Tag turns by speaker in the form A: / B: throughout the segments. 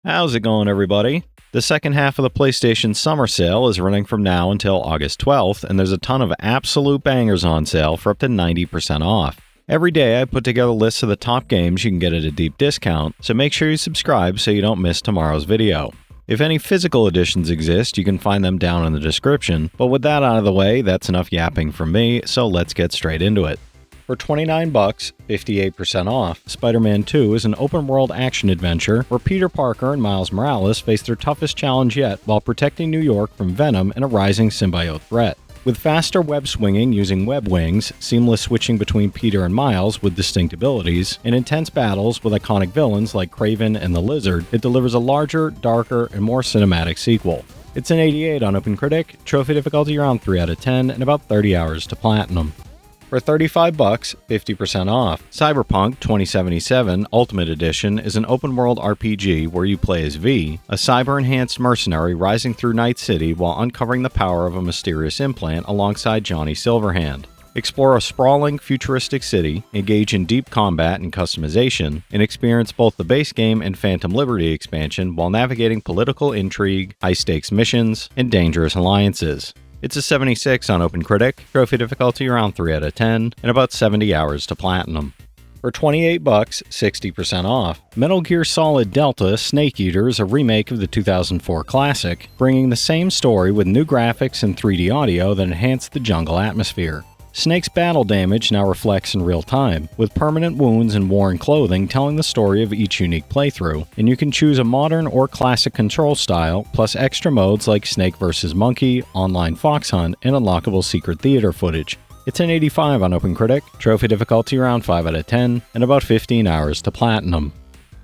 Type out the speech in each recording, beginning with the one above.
A: How's it going, everybody? The second half of the PlayStation Summer Sale is running from now until August 12th, and there's a ton of absolute bangers on sale for up to 90% off. Every day I put together lists of the top games you can get at a deep discount, so make sure you subscribe so you don't miss tomorrow's video. If any physical editions exist, you can find them down in the description, but with that out of the way, that's enough yapping from me, so let's get straight into it. For $29, 58% off, Spider-Man 2 is an open-world action-adventure where Peter Parker and Miles Morales face their toughest challenge yet while protecting New York from Venom and a rising symbiote threat. With faster web swinging using web wings, seamless switching between Peter and Miles with distinct abilities, and intense battles with iconic villains like Kraven and the Lizard, it delivers a larger, darker, and more cinematic sequel. It's an 88 on OpenCritic, trophy difficulty around 3 out of 10, and about 30 hours to platinum. For $35, 50% off, Cyberpunk 2077 Ultimate Edition is an open-world RPG where you play as V, a cyber-enhanced mercenary rising through Night City while uncovering the power of a mysterious implant alongside Johnny Silverhand. Explore a sprawling, futuristic city, engage in deep combat and customization, and experience both the base game and Phantom Liberty expansion while navigating political intrigue, high-stakes missions, and dangerous alliances. It's a 76 on OpenCritic, trophy difficulty around 3 out of 10, and about 70 hours to platinum. For $28, 60% off, Metal Gear Solid Delta Snake Eater is a remake of the 2004 classic, bringing the same story with new graphics and 3D audio that enhance the jungle atmosphere. Snake's battle damage now reflects in real time, with permanent wounds and worn clothing telling the story of each unique playthrough, and you can choose a modern or classic control style, plus extra modes like Snake vs. Monkey, online fox hunt, and unlockable secret theater footage. It's an 85 on OpenCritic, trophy difficulty around 5 out of 10, and about 15 hours to platinum.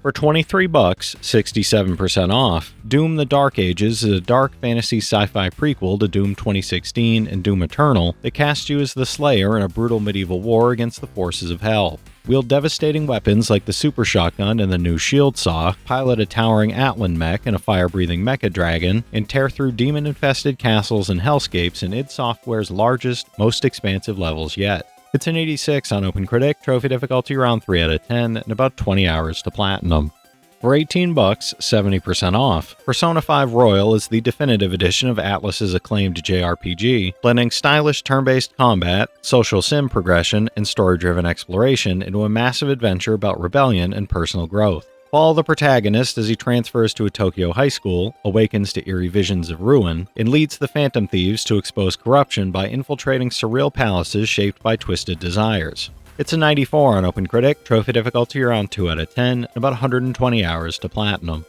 A: For $23, 67% off, Doom the Dark Ages is a dark fantasy sci-fi prequel to Doom 2016 and Doom Eternal that casts you as the Slayer in a brutal medieval war against the forces of hell. Wield devastating weapons like the Super Shotgun and the new Shield Saw, pilot a towering Atlan mech and a fire-breathing mecha dragon, and tear through demon-infested castles and hellscapes in id Software's largest, most expansive levels yet. It's an 86 on OpenCritic, trophy difficulty around 3 out of 10, and about 20 hours to platinum. For $18, 70% off, Persona 5 Royal is the definitive edition of Atlus's acclaimed JRPG, blending stylish turn-based combat, social sim progression, and story-driven exploration into a massive adventure about rebellion and personal growth. Follow the protagonist as he transfers to a Tokyo high school, awakens to eerie visions of ruin, and leads the Phantom Thieves to expose corruption by infiltrating surreal palaces shaped by twisted desires. It's a 94 on OpenCritic, trophy difficulty around 2 out of 10, and about 120 hours to platinum.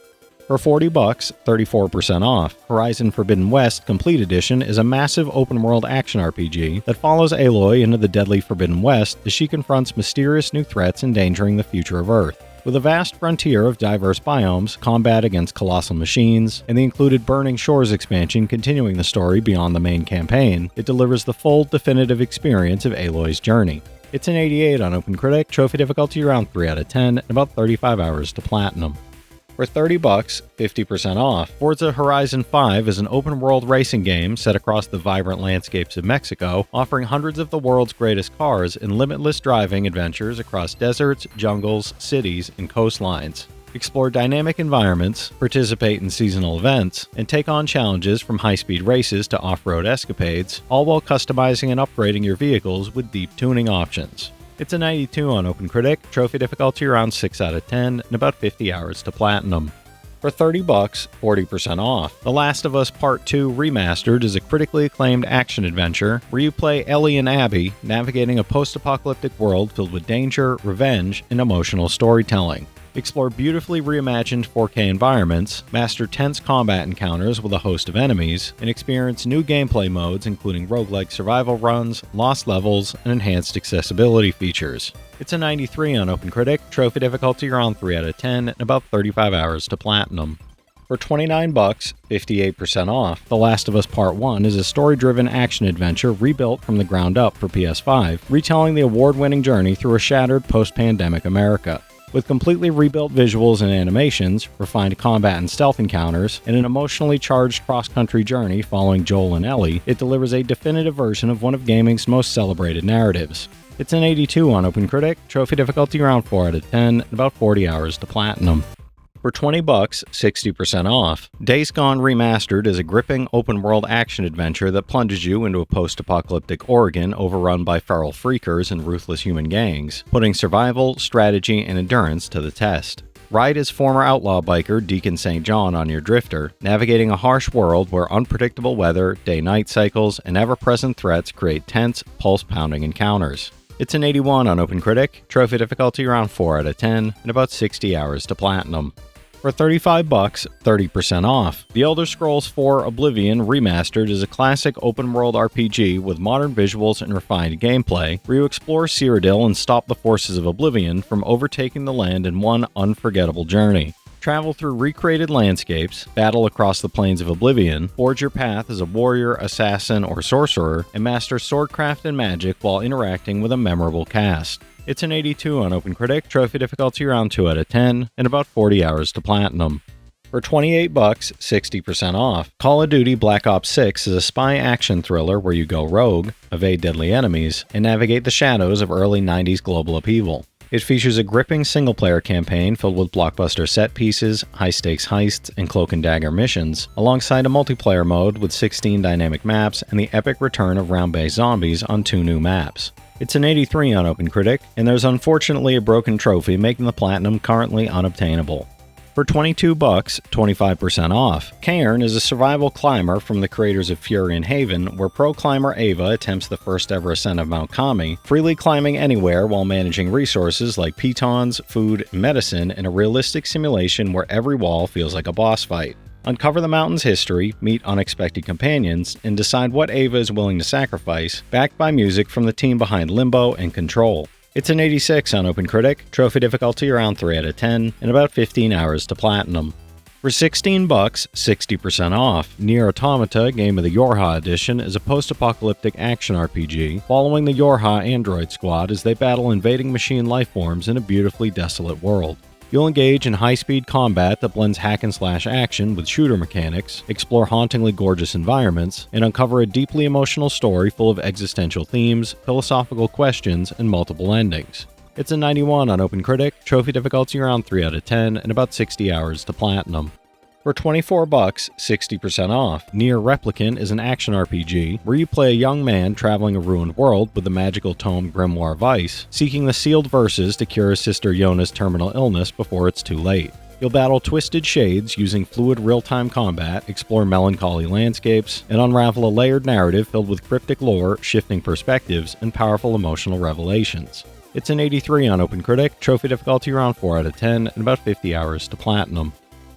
A: For $40, 34% off, Horizon Forbidden West Complete Edition is a massive open-world action RPG that follows Aloy into the deadly Forbidden West as she confronts mysterious new threats endangering the future of Earth. With a vast frontier of diverse biomes, combat against colossal machines, and the included Burning Shores expansion continuing the story beyond the main campaign, it delivers the full, definitive experience of Aloy's journey. It's an 88 on OpenCritic, trophy difficulty around 3 out of 10, and about 35 hours to platinum. For $30, 50% off, Forza Horizon 5 is an open-world racing game set across the vibrant landscapes of Mexico, offering hundreds of the world's greatest cars and limitless driving adventures across deserts, jungles, cities, and coastlines. Explore dynamic environments, participate in seasonal events, and take on challenges from high-speed races to off-road escapades, all while customizing and upgrading your vehicles with deep tuning options. It's a 92 on OpenCritic, trophy difficulty around 6 out of 10, and about 50 hours to platinum. For $30, 40% off, The Last of Us Part 2 Remastered is a critically acclaimed action-adventure where you play Ellie and Abby, navigating a post-apocalyptic world filled with danger, revenge, and emotional storytelling. Explore beautifully reimagined 4K environments, master tense combat encounters with a host of enemies, and experience new gameplay modes including roguelike survival runs, lost levels, and enhanced accessibility features. It's a 93 on OpenCritic, trophy difficulty around 3 out of 10, and about 35 hours to platinum. For $29, 58% off, The Last of Us Part 1 is a story-driven action-adventure rebuilt from the ground up for PS5, retelling the award-winning journey through a shattered post-pandemic America. With completely rebuilt visuals and animations, refined combat and stealth encounters, and an emotionally charged cross-country journey following Joel and Ellie, it delivers a definitive version of one of gaming's most celebrated narratives. It's an 82 on OpenCritic, trophy difficulty around 4 out of 10, and about 40 hours to platinum. For For $20, 60% off. Days Gone Remastered is a gripping open-world action-adventure that plunges you into a post-apocalyptic Oregon overrun by feral freakers and ruthless human gangs, putting survival, strategy, and endurance to the test. Ride as former outlaw biker Deacon St. John on your drifter, navigating a harsh world where unpredictable weather, day-night cycles, and ever-present threats create tense, pulse-pounding encounters. It's an 81 on OpenCritic, trophy difficulty around 4 out of 10, and about 60 hours to platinum. For $35, 30% off. The Elder Scrolls IV Oblivion Remastered is a classic open-world RPG with modern visuals and refined gameplay, where you explore Cyrodiil and stop the forces of Oblivion from overtaking the land in one unforgettable journey. Travel through recreated landscapes, battle across the plains of Oblivion, forge your path as a warrior, assassin, or sorcerer, and master swordcraft and magic while interacting with a memorable cast. It's an 82 on OpenCritic, trophy difficulty around 2 out of 10, and about 40 hours to platinum. For $28, 60% off. Call of Duty Black Ops 6 is a spy action thriller where you go rogue, evade deadly enemies, and navigate the shadows of early 90s global upheaval. It features a gripping single-player campaign filled with blockbuster set pieces, high-stakes heists, and cloak and dagger missions, alongside a multiplayer mode with 16 dynamic maps and the epic return of round-based zombies on 2 new maps. It's an 83 on OpenCritic, and there's unfortunately a broken trophy making the platinum currently unobtainable. For $22, 25% off. Cairn is a survival climber from the creators of Fury and Haven, where pro climber Ava attempts the first ever ascent of Mount Kami, freely climbing anywhere while managing resources like pitons, food, and medicine in a realistic simulation where every wall feels like a boss fight. Uncover the mountain's history, meet unexpected companions, and decide what Ava is willing to sacrifice, backed by music from the team behind Limbo and Control. It's an 86 on OpenCritic, trophy difficulty around 3 out of 10, and about 15 hours to platinum. For $16, 60% off. Nier Automata, Game of the Yorha Edition, is a post-apocalyptic action RPG following the Yorha android squad as they battle invading machine lifeforms in a beautifully desolate world. You'll engage in high-speed combat that blends hack-and-slash action with shooter mechanics, explore hauntingly gorgeous environments, and uncover a deeply emotional story full of existential themes, philosophical questions, and multiple endings. It's a 91 on OpenCritic, trophy difficulty around 3 out of 10, and about 60 hours to platinum. For $24, 60% off. Nier Replicant is an action RPG where you play a young man traveling a ruined world with the magical tome Grimoire Vice, seeking the sealed verses to cure his sister Yona's terminal illness before it's too late. You'll battle twisted shades using fluid real-time combat, explore melancholy landscapes, and unravel a layered narrative filled with cryptic lore, shifting perspectives, and powerful emotional revelations. It's an 83 on OpenCritic, trophy difficulty around 4 out of 10, and about 50 hours to platinum.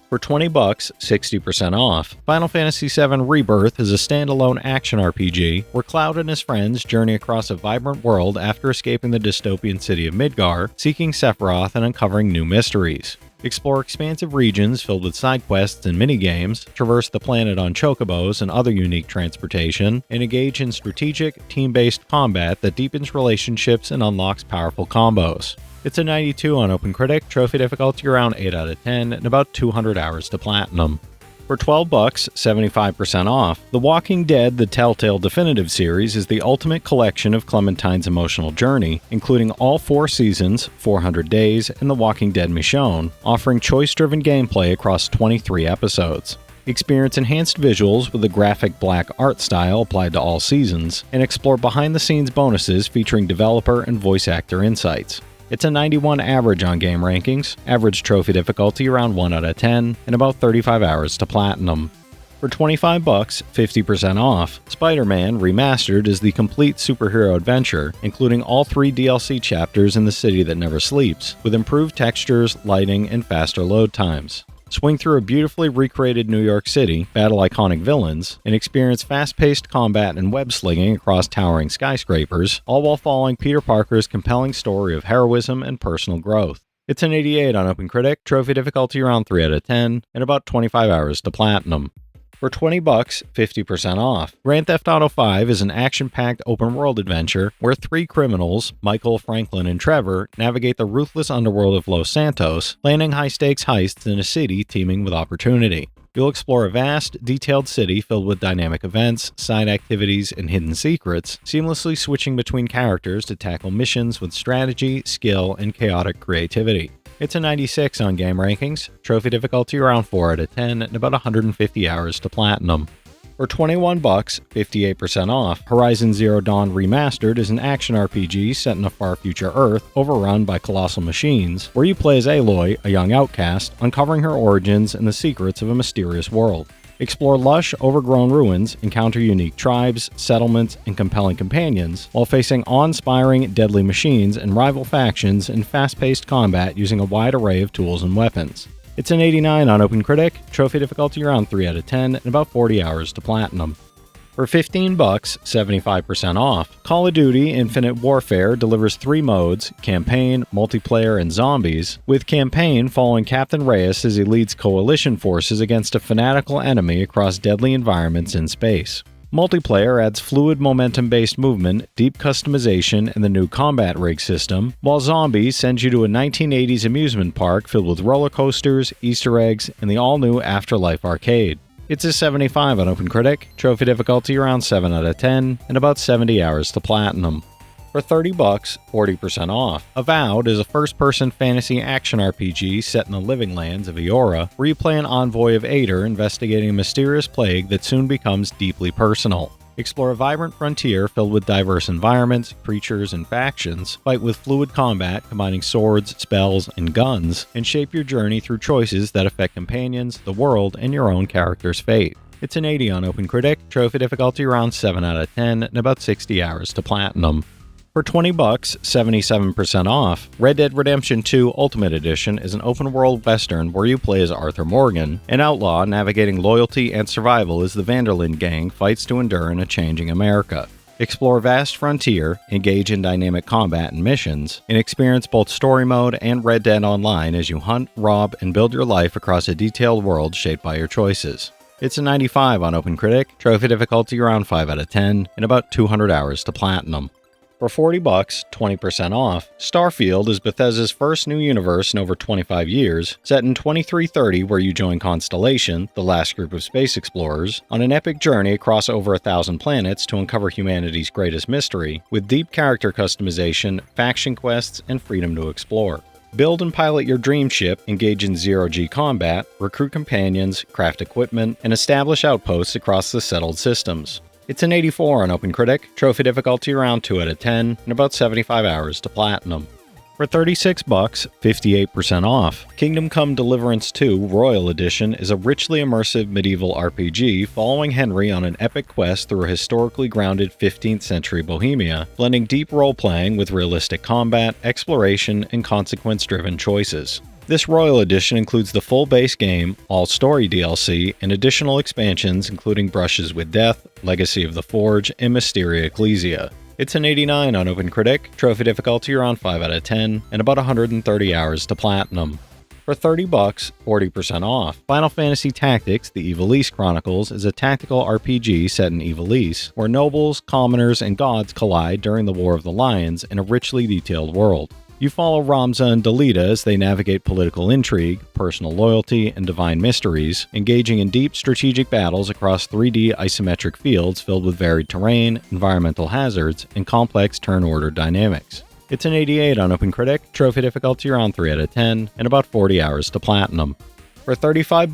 A: For $20, 60% off. Final Fantasy VII Rebirth is a standalone action RPG where Cloud and his friends journey across a vibrant world after escaping the dystopian city of Midgar, seeking Sephiroth and uncovering new mysteries. Explore expansive regions filled with side quests and minigames, traverse the planet on chocobos and other unique transportation, and engage in strategic, team-based combat that deepens relationships and unlocks powerful combos. It's a 92 on OpenCritic, trophy difficulty around 8 out of 10, and about 200 hours to platinum. For $12, 75% off. The Walking Dead: The Telltale Definitive Series is the ultimate collection of Clementine's emotional journey, including all 4 seasons, 400 days, and The Walking Dead Michonne, offering choice-driven gameplay across 23 episodes. Experience enhanced visuals with a graphic black art style applied to all seasons, and explore behind-the-scenes bonuses featuring developer and voice actor insights. It's a 91 average on game rankings, average trophy difficulty around 1 out of 10, and about 35 hours to platinum. For $25, 50% off. Spider-Man Remastered is the complete superhero adventure, including all 3 DLC chapters in The City That Never Sleeps, with improved textures, lighting, and faster load times. Swing through a beautifully recreated New York City, battle iconic villains, and experience fast-paced combat and web-slinging across towering skyscrapers, all while following Peter Parker's compelling story of heroism and personal growth. It's an 88 on OpenCritic, trophy difficulty around 3 out of 10, and about 25 hours to platinum. For $20, 50% off. Grand Theft Auto V is an action-packed open-world adventure where 3 criminals, Michael, Franklin, and Trevor, navigate the ruthless underworld of Los Santos, planning high-stakes heists in a city teeming with opportunity. You'll explore a vast, detailed city filled with dynamic events, side activities, and hidden secrets, seamlessly switching between characters to tackle missions with strategy, skill, and chaotic creativity. It's a 96 on game rankings, trophy difficulty around 4 out of 10, and about 150 hours to platinum. For $21, 58% off, Horizon Zero Dawn Remastered is an action RPG set in a far future Earth overrun by colossal machines, where you play as Aloy, a young outcast, uncovering her origins and the secrets of a mysterious world. Explore lush, overgrown ruins, encounter unique tribes, settlements, and compelling companions, while facing awe-inspiring, deadly machines and rival factions in fast-paced combat using a wide array of tools and weapons. It's an 89 on OpenCritic, trophy difficulty around 3 out of 10, and about 40 hours to platinum. For $15, 75% off, Call of Duty Infinite Warfare delivers 3 modes, Campaign, Multiplayer, and Zombies, with Campaign following Captain Reyes as he leads coalition forces against a fanatical enemy across deadly environments in space. Multiplayer adds fluid momentum-based movement, deep customization, and the new combat rig system, while Zombies sends you to a 1980s amusement park filled with roller coasters, Easter eggs, and the all-new Afterlife arcade. It's a 75 on OpenCritic, trophy difficulty around 7 out of 10, and about 70 hours to platinum. For $30, 40% off. Avowed is a first-person fantasy action RPG set in the living lands of Eora, where you play an envoy of Aether investigating a mysterious plague that soon becomes deeply personal. Explore a vibrant frontier filled with diverse environments, creatures, and factions, fight with fluid combat combining swords, spells, and guns, and shape your journey through choices that affect companions, the world, and your own character's fate. It's an 80 on OpenCritic, trophy difficulty around 7 out of 10, and about 60 hours to platinum. For $20, 77% off, Red Dead Redemption 2 Ultimate Edition is an open-world western where you play as Arthur Morgan, an outlaw navigating loyalty and survival as the Vanderlyn gang fights to endure in a changing America. Explore a vast frontier, engage in dynamic combat and missions, and experience both story mode and Red Dead Online as you hunt, rob, and build your life across a detailed world shaped by your choices. It's a 95 on OpenCritic, trophy difficulty around 5 out of 10, and about 200 hours to platinum. For $40, 20% off, Starfield is Bethesda's first new universe in over 25 years, set in 2330 where you join Constellation, the last group of space explorers, on an epic journey across over 1,000 planets to uncover humanity's greatest mystery, with deep character customization, faction quests, and freedom to explore. Build and pilot your dream ship, engage in zero-G combat, recruit companions, craft equipment, and establish outposts across the settled systems. It's an 84 on OpenCritic, trophy difficulty around 2 out of 10, and about 75 hours to platinum. For $36, 58% off, Kingdom Come Deliverance 2 Royal Edition is a richly immersive medieval RPG following Henry on an epic quest through a historically grounded 15th century Bohemia, blending deep role-playing with realistic combat, exploration, and consequence-driven choices. This Royal Edition includes the full base game, all story DLC, and additional expansions including Brushes with Death, Legacy of the Forge, and Mysteria Ecclesia. It's an 89 on OpenCritic, trophy difficulty around 5 out of 10, and about 130 hours to platinum. For $30, 40% off, Final Fantasy Tactics The Ivalice Chronicles is a tactical RPG set in Ivalice, where nobles, commoners, and gods collide during the War of the Lions in a richly detailed world. You follow Ramza and Delita as they navigate political intrigue, personal loyalty, and divine mysteries, engaging in deep strategic battles across 3D isometric fields filled with varied terrain, environmental hazards, and complex turn-order dynamics. It's an 88 on OpenCritic, trophy difficulty around 3 out of 10, and about 40 hours to platinum. For $35,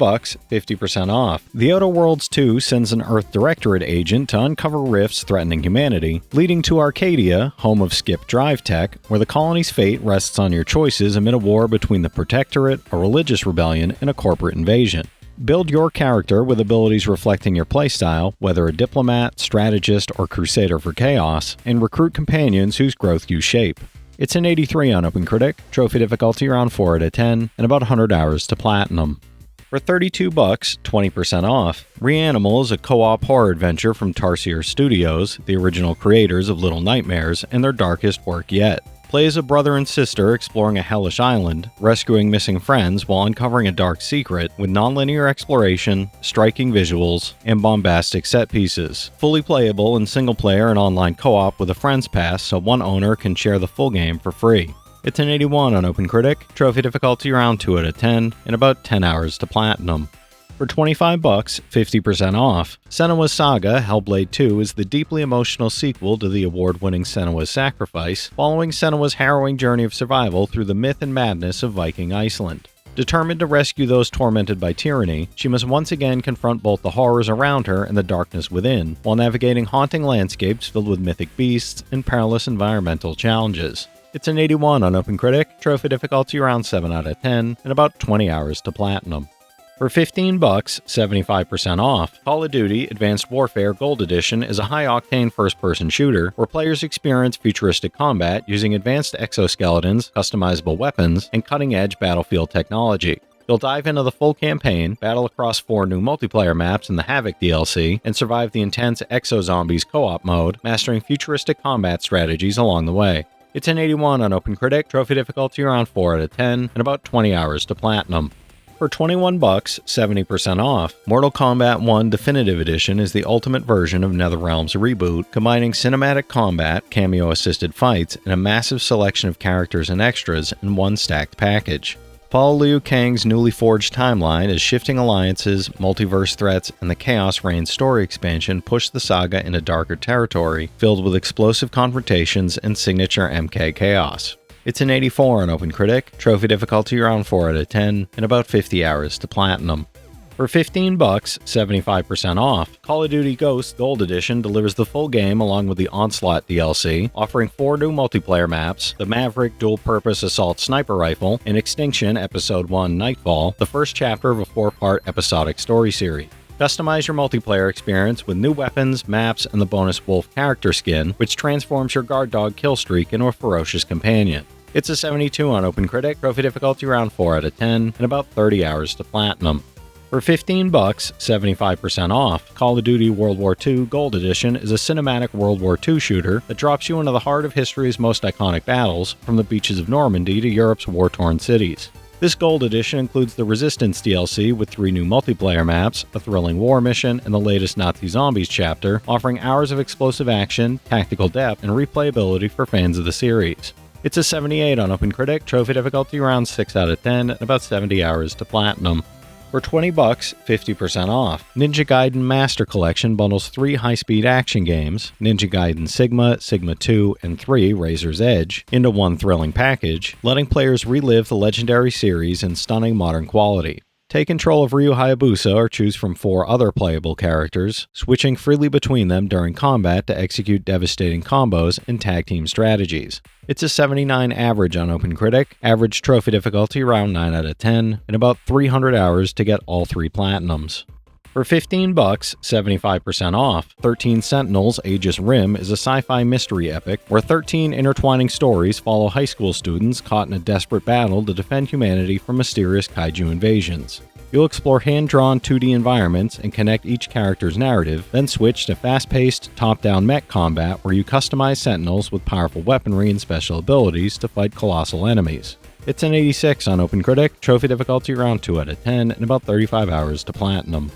A: 50% off, The Outer Worlds 2 sends an Earth Directorate agent to uncover rifts threatening humanity, leading to Arcadia, home of Skip Drive Tech, where the colony's fate rests on your choices amid a war between the Protectorate, a religious rebellion, and a corporate invasion. Build your character with abilities reflecting your playstyle, whether a diplomat, strategist, or crusader for chaos, and recruit companions whose growth you shape. It's an 83 on OpenCritic, trophy difficulty around 4 out of 10, and about 100 hours to platinum. For $32, 20% off, Reanimal is a co-op horror adventure from Tarsier Studios, the original creators of Little Nightmares, and their darkest work yet. Play as a brother and sister exploring a hellish island, rescuing missing friends while uncovering a dark secret with non-linear exploration, striking visuals, and bombastic set pieces. Fully playable in single-player and online co-op with a friend's pass so one owner can share the full game for free. It's an 81 on OpenCritic, trophy difficulty around 2 out of 10, and about 10 hours to platinum. For $25, 50% off, Senua's Saga, Hellblade 2 is the deeply emotional sequel to the award-winning Senua's Sacrifice, following Senua's harrowing journey of survival through the myth and madness of Viking Iceland. Determined to rescue those tormented by tyranny, she must once again confront both the horrors around her and the darkness within, while navigating haunting landscapes filled with mythic beasts and perilous environmental challenges. It's an 81 on OpenCritic, trophy difficulty around 7 out of 10, and about 20 hours to platinum. For $15, 75% off, Call of Duty Advanced Warfare Gold Edition is a high-octane first-person shooter where players experience futuristic combat using advanced exoskeletons, customizable weapons, and cutting-edge battlefield technology. You'll dive into the full campaign, battle across 4 new multiplayer maps in the Havoc DLC, and survive the intense Exo-Zombies co-op mode, mastering futuristic combat strategies along the way. It's an 81 on OpenCritic, trophy difficulty around 4 out of 10, and about 20 hours to platinum. For $21, 70% off, Mortal Kombat 1 Definitive Edition is the ultimate version of NetherRealm's reboot, combining cinematic combat, cameo-assisted fights, and a massive selection of characters and extras in one stacked package. Follow Liu Kang's newly forged timeline as shifting alliances, multiverse threats, and the Chaos Reign story expansion push the saga into darker territory, filled with explosive confrontations and signature MK chaos. It's an 84 on OpenCritic, trophy difficulty around 4 out of 10, and about 50 hours to platinum. For $15, 75% off, Call of Duty Ghosts Gold Edition delivers the full game along with the Onslaught DLC, offering 4 new multiplayer maps, the Maverick dual-purpose assault sniper rifle, and Extinction Episode 1 Nightfall, the first chapter of a 4-part episodic story series. Customize your multiplayer experience with new weapons, maps, and the bonus Wolf character skin, which transforms your guard dog killstreak into a ferocious companion. It's a 72 on OpenCritic, trophy difficulty around 4 out of 10, and about 30 hours to platinum. For $15, 75% off, Call of Duty World War II Gold Edition is a cinematic World War II shooter that drops you into the heart of history's most iconic battles, from the beaches of Normandy to Europe's war-torn cities. This Gold Edition includes the Resistance DLC with 3 new multiplayer maps, a thrilling war mission, and the latest Nazi Zombies chapter, offering hours of explosive action, tactical depth, and replayability for fans of the series. It's a 78 on OpenCritic, trophy difficulty around 6 out of 10, and about 70 hours to platinum. For $20, 50% off, Ninja Gaiden Master Collection bundles 3 high-speed action games, Ninja Gaiden Sigma, Sigma 2, and 3 Razor's Edge, into one thrilling package, letting players relive the legendary series in stunning modern quality. Take control of Ryu Hayabusa or choose from 4 other playable characters, switching freely between them during combat to execute devastating combos and tag team strategies. It's a 79 average on OpenCritic, average trophy difficulty around 9 out of 10, and about 300 hours to get all 3 platinums. For $15, 75% off, 13 Sentinels Aegis Rim is a sci-fi mystery epic where 13 intertwining stories follow high school students caught in a desperate battle to defend humanity from mysterious kaiju invasions. You'll explore hand-drawn 2D environments and connect each character's narrative, then switch to fast-paced, top-down mech combat where you customize Sentinels with powerful weaponry and special abilities to fight colossal enemies. It's an 86 on OpenCritic, trophy difficulty around 2 out of 10, and about 35 hours to platinum.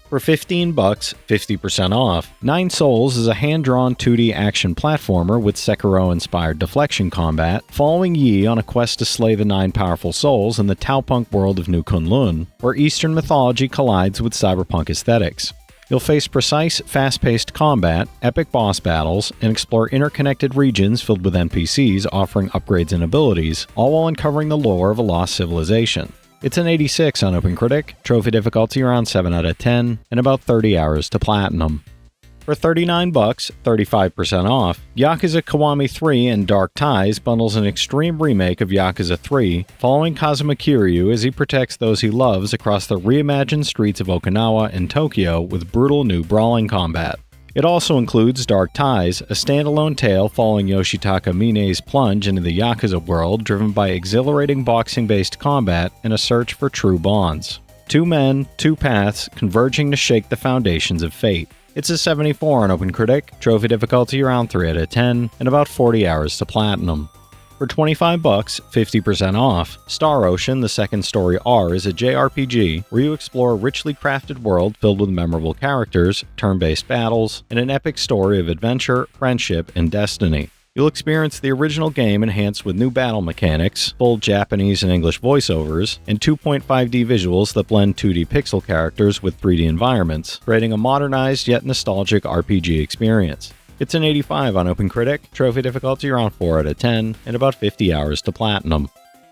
A: For $15, 50% off, Nine Souls is a hand-drawn 2D action platformer with Sekiro-inspired deflection combat, following Yi on a quest to slay the 9 powerful souls in the Taopunk world of New Kunlun, where Eastern mythology collides with cyberpunk aesthetics. You'll face precise, fast-paced combat, epic boss battles, and explore interconnected regions filled with NPCs offering upgrades and abilities, all while uncovering the lore of a lost civilization. It's an 86 on OpenCritic, trophy difficulty around 7 out of 10, and about 30 hours to platinum. For $39, 35% off, Yakuza Kiwami 3 and Dark Ties bundles an extreme remake of Yakuza 3, following Kazuma Kiryu as he protects those he loves across the reimagined streets of Okinawa and Tokyo with brutal new brawling combat. It also includes Dark Ties, a standalone tale following Yoshitaka Mine's plunge into the Yakuza world driven by exhilarating boxing-based combat and a search for true bonds. 2 men, 2 paths, converging to shake the foundations of fate. It's a 74 on OpenCritic, trophy difficulty around 3 out of 10, and about 40 hours to platinum. For $25, 50% off, Star Ocean: The Second Story R is a JRPG where you explore a richly crafted world filled with memorable characters, turn-based battles, and an epic story of adventure, friendship, and destiny. You'll experience the original game enhanced with new battle mechanics, full Japanese and English voiceovers, and 2.5D visuals that blend 2D pixel characters with 3D environments, creating a modernized yet nostalgic RPG experience. It's an 85 on OpenCritic, trophy difficulty around 4 out of 10, and about 50 hours to platinum.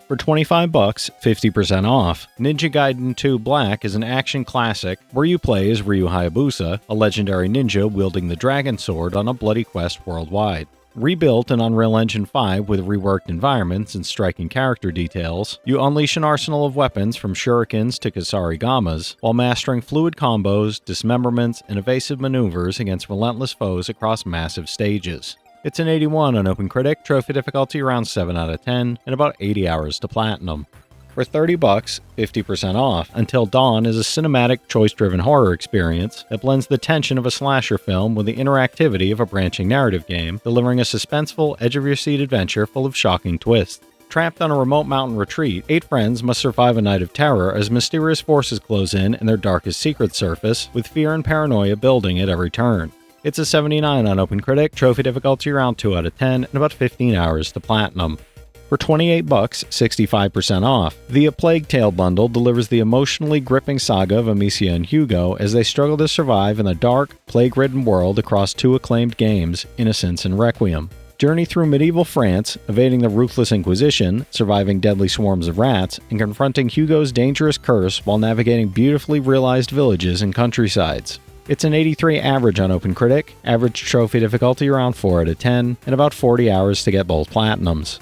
A: For $25, 50% off, Ninja Gaiden 2 Black is an action classic where you play as Ryu Hayabusa, a legendary ninja wielding the dragon sword on a bloody quest worldwide. Rebuilt in Unreal Engine 5 with reworked environments and striking character details, you unleash an arsenal of weapons from shurikens to Kasarigamas, while mastering fluid combos, dismemberments, and evasive maneuvers against relentless foes across massive stages. It's an 81 on OpenCritic, trophy difficulty around 7 out of 10, and about 80 hours to platinum. For $30, 50% off, Until Dawn is a cinematic, choice-driven horror experience that blends the tension of a slasher film with the interactivity of a branching narrative game, delivering a suspenseful, edge-of-your-seat adventure full of shocking twists. Trapped on a remote mountain retreat, 8 friends must survive a night of terror as mysterious forces close in and their darkest secrets surface, with fear and paranoia building at every turn. It's a 79 on OpenCritic, trophy difficulty around 2 out of 10, and about 15 hours to platinum. For $28, 65% off, the A Plague Tale bundle delivers the emotionally gripping saga of Amicia and Hugo as they struggle to survive in the dark, plague-ridden world across 2 acclaimed games, Innocence and Requiem. Journey through medieval France, evading the ruthless Inquisition, surviving deadly swarms of rats, and confronting Hugo's dangerous curse while navigating beautifully realized villages and countrysides. It's an 83 average on OpenCritic, average trophy difficulty around 4 out of 10, and about 40 hours to get both platinums.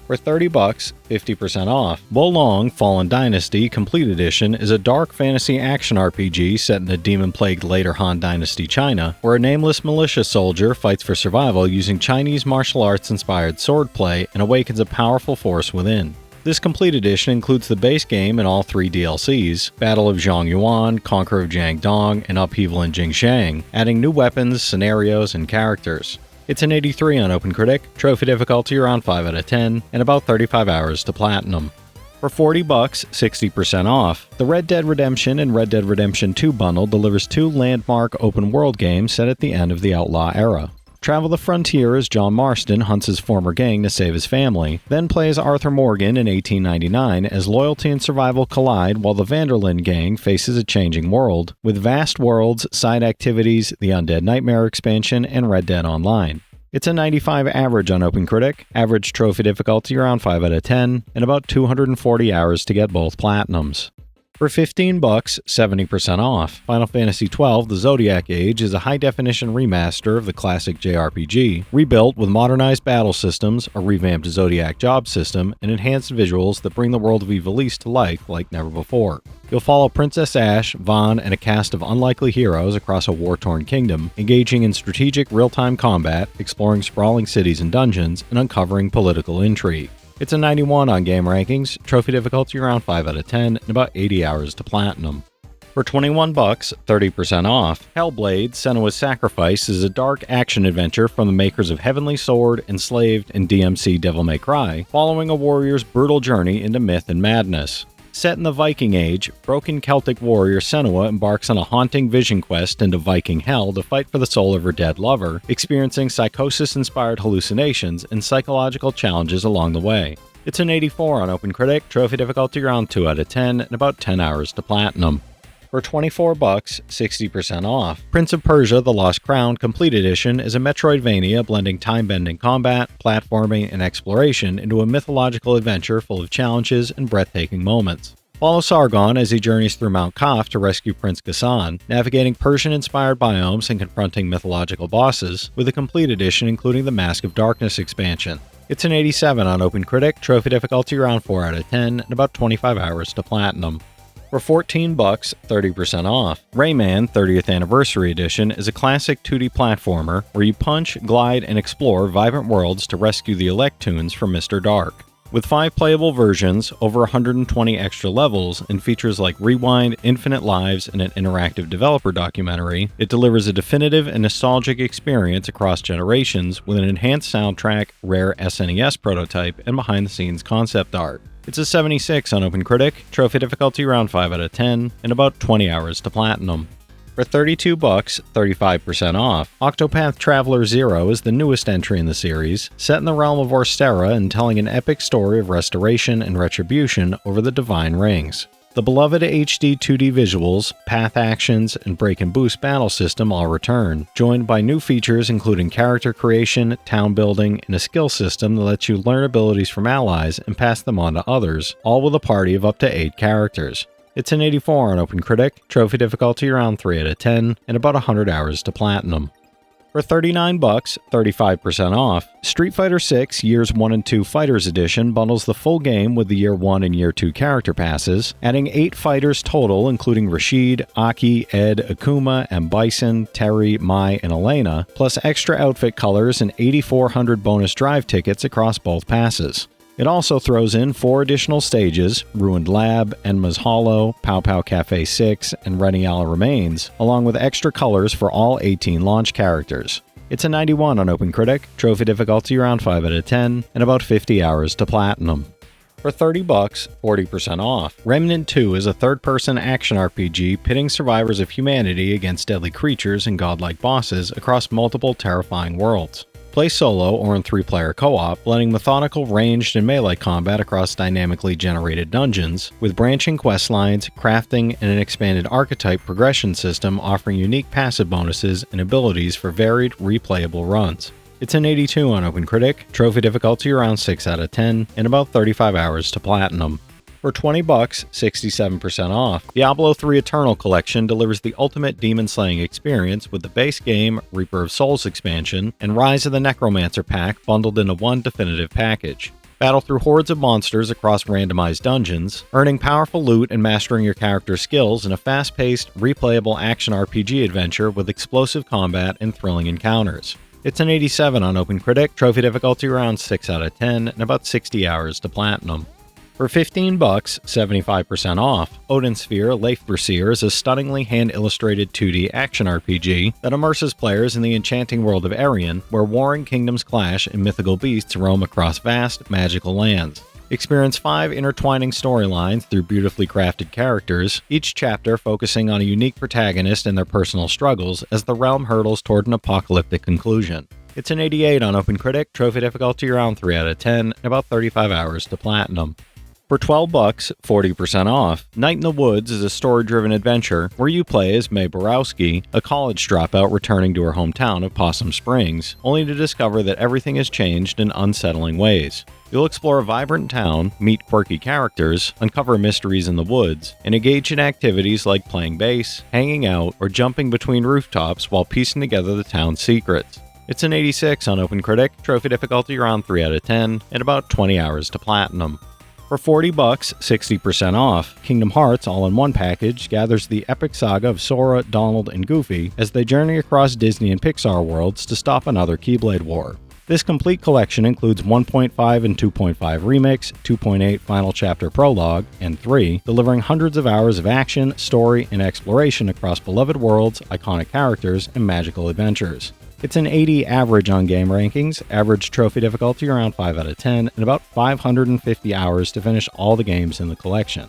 A: For $30, 50% off, Wo Long Fallen Dynasty Complete Edition is a dark fantasy action RPG set in the demon-plagued later Han Dynasty China, where a nameless militia soldier fights for survival using Chinese martial arts-inspired swordplay and awakens a powerful force within. This complete edition includes the base game and all 3 DLCs, Battle of Zhongyuan, Conquer of Jiangdong, and Upheaval in Jingshang, adding new weapons, scenarios, and characters. It's an 83 on OpenCritic, trophy difficulty around 5 out of 10, and about 35 hours to platinum. For $40, 60% off, the Red Dead Redemption and Red Dead Redemption 2 bundle delivers 2 landmark open-world games set at the end of the Outlaw era. Travel the frontier as John Marston hunts his former gang to save his family, then play as Arthur Morgan in 1899 as loyalty and survival collide while the Vanderlyn gang faces a changing world, with vast worlds, side activities, the Undead Nightmare expansion, and Red Dead Online. It's a 95 average on OpenCritic, average trophy difficulty around 5 out of 10, and about 240 hours to get both platinums. For $15, 70% off, Final Fantasy XII The Zodiac Age is a high-definition remaster of the classic JRPG, rebuilt with modernized battle systems, a revamped Zodiac job system, and enhanced visuals that bring the world of Ivalice to life like never before. You'll follow Princess Ashe, Vaughn, and a cast of unlikely heroes across a war-torn kingdom, engaging in strategic real-time combat, exploring sprawling cities and dungeons, and uncovering political intrigue. It's a 91 on Game Rankings, trophy difficulty around 5 out of 10, and about 80 hours to platinum. For $21, 30% off, Hellblade: Senua's Sacrifice is a dark action-adventure from the makers of Heavenly Sword, Enslaved, and DMC Devil May Cry, following a warrior's brutal journey into myth and madness. Set in the Viking Age, broken Celtic warrior Senua embarks on a haunting vision quest into Viking hell to fight for the soul of her dead lover, experiencing psychosis-inspired hallucinations and psychological challenges along the way. It's an 84 on OpenCritic, trophy difficulty around 2 out of 10, and about 10 hours to platinum. For $24, 60% off, Prince of Persia: The Lost Crown Complete Edition is a Metroidvania blending time-bending combat, platforming, and exploration into a mythological adventure full of challenges and breathtaking moments. Follow Sargon as he journeys through Mount Kaf to rescue Prince Ghassan, navigating Persian-inspired biomes and confronting mythological bosses, with a complete edition including the Mask of Darkness expansion. It's an 87 on OpenCritic, trophy difficulty around 4 out of 10, and about 25 hours to platinum. For $14, 30% off, Rayman 30th Anniversary Edition is a classic 2D platformer where you punch, glide, and explore vibrant worlds to rescue the Electoons from Mr. Dark. With 5 playable versions, over 120 extra levels, and features like Rewind, Infinite Lives, and an interactive developer documentary, it delivers a definitive and nostalgic experience across generations with an enhanced soundtrack, rare SNES prototype, and behind-the-scenes concept art. It's a 76 on OpenCritic, trophy difficulty around 5 out of 10, and about 20 hours to platinum. For $32, 35% off, Octopath Traveler 0 is the newest entry in the series, set in the realm of Orstera and telling an epic story of restoration and retribution over the Divine Rings. The beloved HD 2D visuals, path actions, and break and boost battle system all return, joined by new features including character creation, town building, and a skill system that lets you learn abilities from allies and pass them on to others, all with a party of up to 8 characters. It's an 84 on OpenCritic, trophy difficulty around 3 out of 10, and about 100 hours to platinum. For $39, 35% off, Street Fighter VI Years 1 and 2 Fighters Edition bundles the full game with the Year 1 and Year 2 character passes, adding 8 fighters total including Rashid, Aki, Ed, Akuma, M. Bison, Terry, Mai, and Elena, plus extra outfit colors and 8,400 bonus drive tickets across both passes. It also throws in 4 additional stages, Ruined Lab, Enma's Hollow, Pow Pow Cafe 6, and Reanimal Remains, along with extra colors for all 18 launch characters. It's a 91 on OpenCritic, trophy difficulty around 5 out of 10, and about 50 hours to platinum. For $30, 40% off, Remnant 2 is a third-person action RPG pitting survivors of humanity against deadly creatures and godlike bosses across multiple terrifying worlds. Play solo or in 3-player co-op, blending methodical ranged and melee combat across dynamically generated dungeons, with branching quest lines, crafting, and an expanded archetype progression system offering unique passive bonuses and abilities for varied, replayable runs. It's an 82 on OpenCritic, trophy difficulty around 6 out of 10, and about 35 hours to platinum. For $20, 67% off, Diablo III Eternal Collection delivers the ultimate demon-slaying experience with the base game, Reaper of Souls expansion, and Rise of the Necromancer pack bundled into one definitive package. Battle through hordes of monsters across randomized dungeons, earning powerful loot and mastering your character's skills in a fast-paced, replayable action RPG adventure with explosive combat and thrilling encounters. It's an 87 on OpenCritic, trophy difficulty around 6 out of 10, and about 60 hours to platinum. For $15, 75% off, Odin Sphere Leifberseer is a stunningly hand-illustrated 2D action RPG that immerses players in the enchanting world of Arion, where warring kingdoms clash and mythical beasts roam across vast, magical lands. Experience 5 intertwining storylines through beautifully crafted characters, each chapter focusing on a unique protagonist and their personal struggles as the realm hurtles toward an apocalyptic conclusion. It's an 88 on OpenCritic, trophy difficulty around 3 out of 10, and about 35 hours to platinum. For $12, 40% off, Night in the Woods is a story-driven adventure where you play as Mae Borowski, a college dropout returning to her hometown of Possum Springs, only to discover that everything has changed in unsettling ways. You'll explore a vibrant town, meet quirky characters, uncover mysteries in the woods, and engage in activities like playing bass, hanging out, or jumping between rooftops while piecing together the town's secrets. It's an 86 on OpenCritic, trophy difficulty around 3 out of 10, and about 20 hours to platinum. For $40, 60% off, Kingdom Hearts All-in-One package gathers the epic saga of Sora, Donald, and Goofy as they journey across Disney and Pixar worlds to stop another Keyblade war. This complete collection includes 1.5 and 2.5 Remix, 2.8 Final Chapter Prologue, and 3, delivering hundreds of hours of action, story, and exploration across beloved worlds, iconic characters, and magical adventures. It's an 80 average on game rankings, average trophy difficulty around 5 out of 10, and about 550 hours to finish all the games in the collection.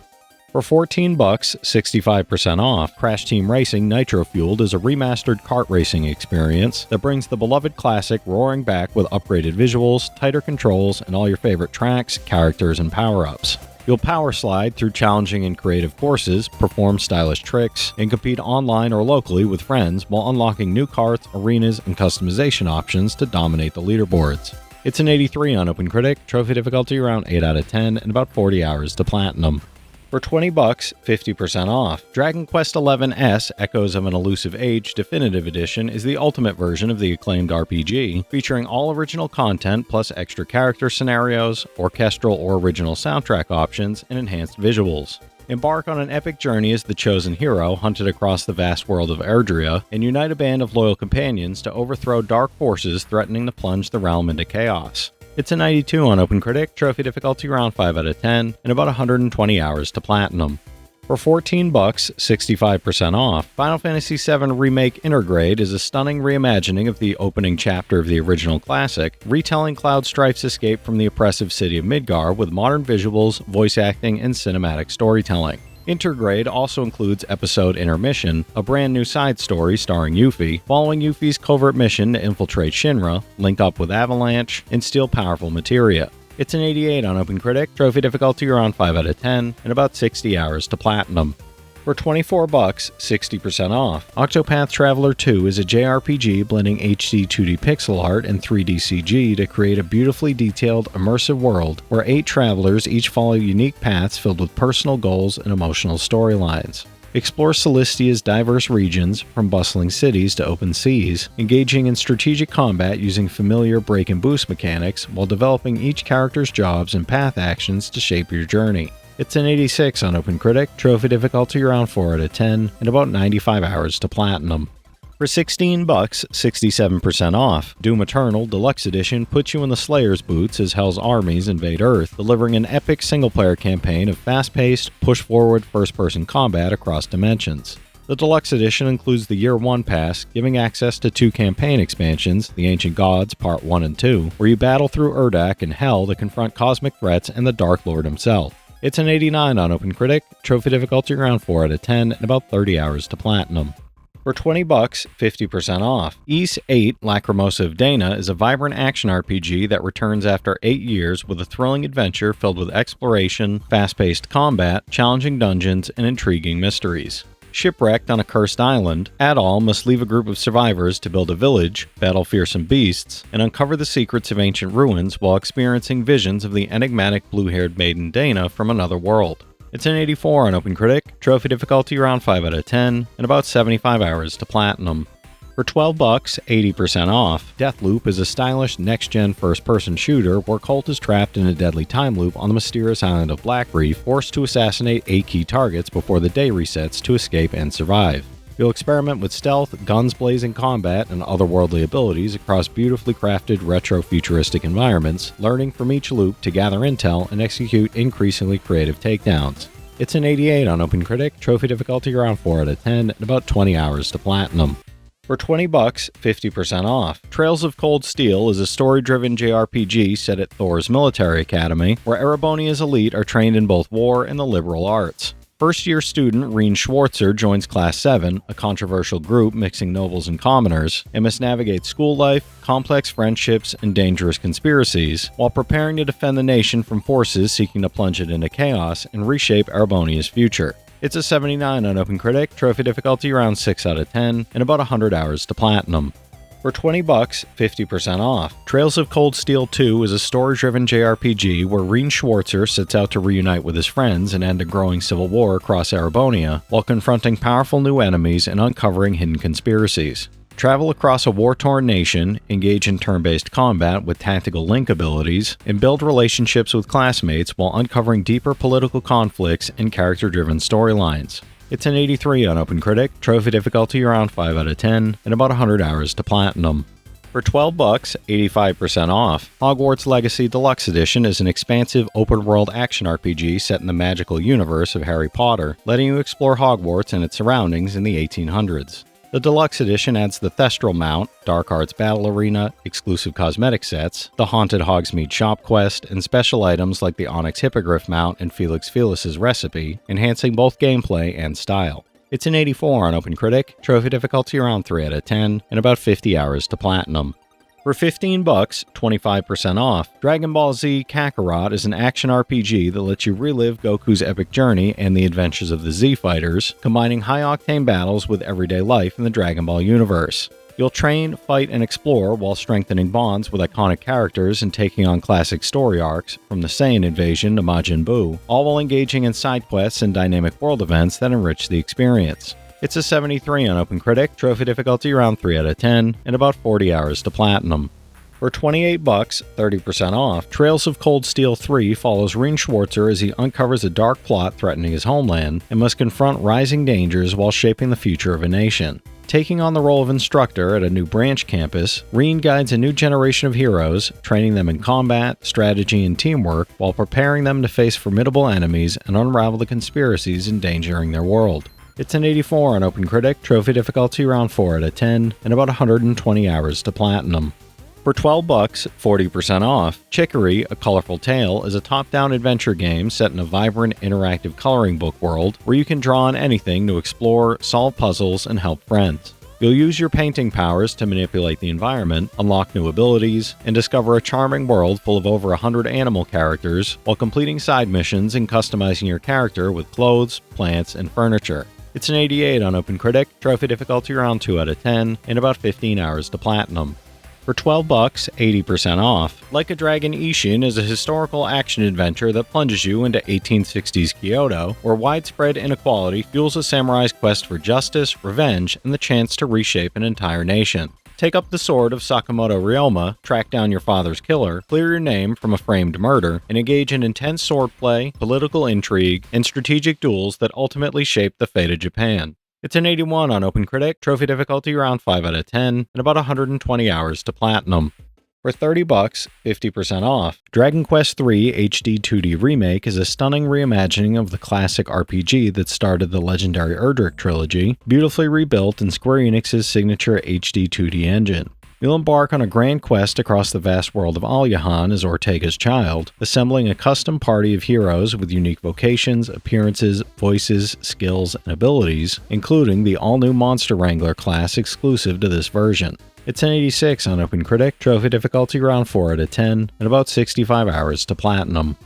A: For $14, 65% off, Crash Team Racing Nitro Fueled is a remastered kart racing experience that brings the beloved classic roaring back with upgraded visuals, tighter controls, and all your favorite tracks, characters, and power-ups. You'll power slide through challenging and creative courses, perform stylish tricks, and compete online or locally with friends while unlocking new karts, arenas, and customization options to dominate the leaderboards. It's an 83 on OpenCritic, trophy difficulty around 8 out of 10, and about 40 hours to platinum. For $20, 50% off, Dragon Quest XI Echoes of an Elusive Age Definitive Edition is the ultimate version of the acclaimed RPG, featuring all original content plus extra character scenarios, orchestral or original soundtrack options, and enhanced visuals. Embark on an epic journey as the chosen hero hunted across the vast world of Erdrea, and unite a band of loyal companions to overthrow dark forces threatening to plunge the realm into chaos. It's a 92 on OpenCritic, trophy difficulty around 5 out of 10, and about 120 hours to platinum. For $14, 65% off, Final Fantasy VII Remake Intergrade is a stunning reimagining of the opening chapter of the original classic, retelling Cloud Strife's escape from the oppressive city of Midgar with modern visuals, voice acting, and cinematic storytelling. Intergrade also includes Episode Intermission, a brand new side story starring Yuffie, following Yuffie's covert mission to infiltrate Shinra, link up with Avalanche, and steal powerful materia. It's an 88 on OpenCritic, trophy difficulty around 5 out of 10, and about 60 hours to platinum. For $24, 60% off. Octopath Traveler 2 is a JRPG blending HD 2D pixel art and 3D CG to create a beautifully detailed, immersive world where 8 travelers each follow unique paths filled with personal goals and emotional storylines. Explore Celestia's diverse regions, from bustling cities to open seas, engaging in strategic combat using familiar break and boost mechanics while developing each character's jobs and path actions to shape your journey. It's an 86 on OpenCritic, trophy difficulty around 4 out of 10, and about 95 hours to platinum. For $16, 67% off, Doom Eternal Deluxe Edition puts you in the Slayer's boots as Hell's armies invade Earth, delivering an epic single-player campaign of fast-paced, push-forward first-person combat across dimensions. The Deluxe Edition includes the Year 1 Pass, giving access to 2 campaign expansions, The Ancient Gods Part 1 and 2, where you battle through Urdak and Hell to confront cosmic threats and the Dark Lord himself. It's an 89 on OpenCritic, trophy difficulty around 4 out of 10, and about 30 hours to platinum. For $20, 50% off. Ys 8 Lacrimosa of Dana is a vibrant action RPG that returns after 8 years with a thrilling adventure filled with exploration, fast-paced combat, challenging dungeons, and intriguing mysteries. Shipwrecked on a cursed island, Adal must leave a group of survivors to build a village, battle fearsome beasts, and uncover the secrets of ancient ruins while experiencing visions of the enigmatic blue-haired maiden Dana from another world. It's an 84 on OpenCritic, trophy difficulty around 5 out of 10, and about 75 hours to platinum. For $12, 80% off, Deathloop is a stylish next-gen first-person shooter where Colt is trapped in a deadly time loop on the mysterious island of Black Reef, forced to assassinate 8 key targets before the day resets to escape and survive. You'll experiment with stealth, guns blazing combat, and otherworldly abilities across beautifully crafted retro-futuristic environments, learning from each loop to gather intel and execute increasingly creative takedowns. It's an 88 on OpenCritic, trophy difficulty around 4 out of 10, and about 20 hours to platinum. For $20, 50% off. Trails of Cold Steel is a story-driven JRPG set at Thor's military academy, where Erebonia's elite are trained in both war and the liberal arts. First-year student Reen Schwarzer joins Class 7, a controversial group mixing nobles and commoners, and must navigate school life, complex friendships, and dangerous conspiracies, while preparing to defend the nation from forces seeking to plunge it into chaos and reshape Erebonia's future. It's a 79 on OpenCritic, trophy difficulty around 6 out of 10, and about 100 hours to platinum. For $20, 50% off. Trails of Cold Steel 2 is a story-driven JRPG where Reen Schwarzer sets out to reunite with his friends and end a growing civil war across Erebonia, while confronting powerful new enemies and uncovering hidden conspiracies. Travel across a war-torn nation, engage in turn-based combat with tactical link abilities, and build relationships with classmates while uncovering deeper political conflicts and character-driven storylines. It's an 83 on OpenCritic, trophy difficulty around 5 out of 10, and about 100 hours to platinum. For $12, 85% off. Hogwarts Legacy Deluxe Edition is an expansive open-world action RPG set in the magical universe of Harry Potter, letting you explore Hogwarts and its surroundings in the 1800s. The Deluxe Edition adds the Thestral Mount, Dark Arts Battle Arena, exclusive cosmetic sets, the Haunted Hogsmeade Shop Quest, and special items like the Onyx Hippogriff Mount and Felix Felis's Recipe, enhancing both gameplay and style. It's an 84 on OpenCritic, trophy difficulty around 3 out of 10, and about 50 hours to platinum. For $15, 25% off, Dragon Ball Z Kakarot is an action RPG that lets you relive Goku's epic journey and the adventures of the Z Fighters, combining high-octane battles with everyday life in the Dragon Ball universe. You'll train, fight, and explore while strengthening bonds with iconic characters and taking on classic story arcs, from the Saiyan invasion to Majin Buu, all while engaging in side quests and dynamic world events that enrich the experience. It's a 73 on OpenCritic, trophy difficulty around 3 out of 10, and about 40 hours to platinum. For $28, 30% off, Trails of Cold Steel 3 follows Reen Schwarzer as he uncovers a dark plot threatening his homeland and must confront rising dangers while shaping the future of a nation. Taking on the role of instructor at a new branch campus, Reen guides a new generation of heroes, training them in combat, strategy, and teamwork while preparing them to face formidable enemies and unravel the conspiracies endangering their world. It's an 84 on OpenCritic, trophy difficulty around 4 out of 10, and about 120 hours to platinum. For $12, 40% off, Chicory, A Colorful Tale is a top-down adventure game set in a vibrant, interactive coloring book world where you can draw on anything to explore, solve puzzles, and help friends. You'll use your painting powers to manipulate the environment, unlock new abilities, and discover a charming world full of over 100 animal characters while completing side missions and customizing your character with clothes, plants, and furniture. It's an 88 on OpenCritic, trophy difficulty around 2 out of 10, and about 15 hours to platinum. For $12, 80% off, Like a Dragon Ishin is a historical action-adventure that plunges you into 1860s Kyoto, where widespread inequality fuels a samurai's quest for justice, revenge, and the chance to reshape an entire nation. Take up the sword of Sakamoto Ryoma, track down your father's killer, clear your name from a framed murder, and engage in intense swordplay, political intrigue, and strategic duels that ultimately shape the fate of Japan. It's an 81 on OpenCritic, trophy difficulty around 5 out of 10, and about 120 hours to platinum. For $30, 50% off, Dragon Quest III HD 2D Remake is a stunning reimagining of the classic RPG that started the legendary Erdrick trilogy, beautifully rebuilt in Square Enix's signature HD 2D engine. You'll embark on a grand quest across the vast world of Alyahan as Ortega's child, assembling a custom party of heroes with unique vocations, appearances, voices, skills, and abilities, including the all-new Monster Wrangler class exclusive to this version. It's an 86 on OpenCritic, trophy difficulty around 4 out of 10, and about 65 hours to platinum.